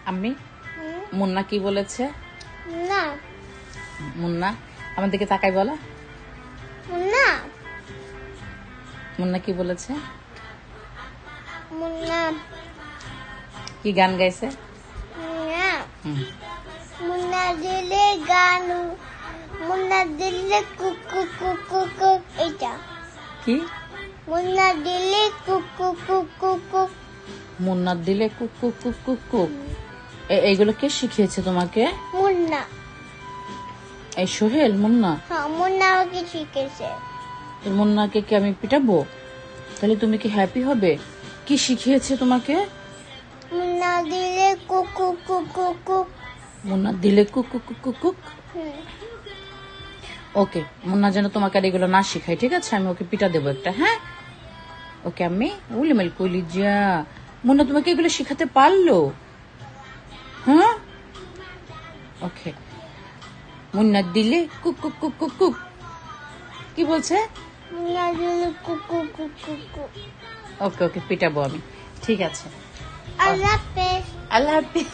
আম্মি মুন্না কি বলেছে? না মুন্না আমার দিকে তাকাই বলো। মুন্না মুন্না কি বলেছে? মুন্না কি গান গাইছে? মুন্না হুম। মুন্না দিলে গান মুন্না দিলে কুকু কুকু কুক এটা কি মুন্না দিলে কুকু কুকু কুক মুন্না দিলে কুক কুক কুক কুক কুক এইগুলো কে শিখিয়েছে তোমাকে? মুন্না এই সোহেল মুন্না? হ্যাঁ মুন্না আমাকে শিখেছে। তোর মুন্নাকে কি আমি পিটাবো? তাহলে তুমি কি হ্যাপি হবে? কি শিখিয়েছে তোমাকে? মুন্না দিলে কুকু কুকু কুক। মুন্না দিলে কুক কুক কুক কুক কুক। ওকে, মুন্না যেন তোমাকে আর এগুলো না শিখাই, ঠিক আছে? আমি ওকে পিটা দেবো একটা, হ্যাঁ? ওকে আমি উলিমেল কইলি যা মুন্না তোমাকে এগুলো শিখাতে পারলো? হ্যাঁ, ওকে। মুন্না দিলে কুক কুক কুক কুক কুক। কি বলছে? মুন্না দিলে কুকু কুকু কুক। ওকে ওকে, পিটাবো আমি, ঠিক আছে। আল্লাহ হাফেজ। আল্লাহ হাফিজ।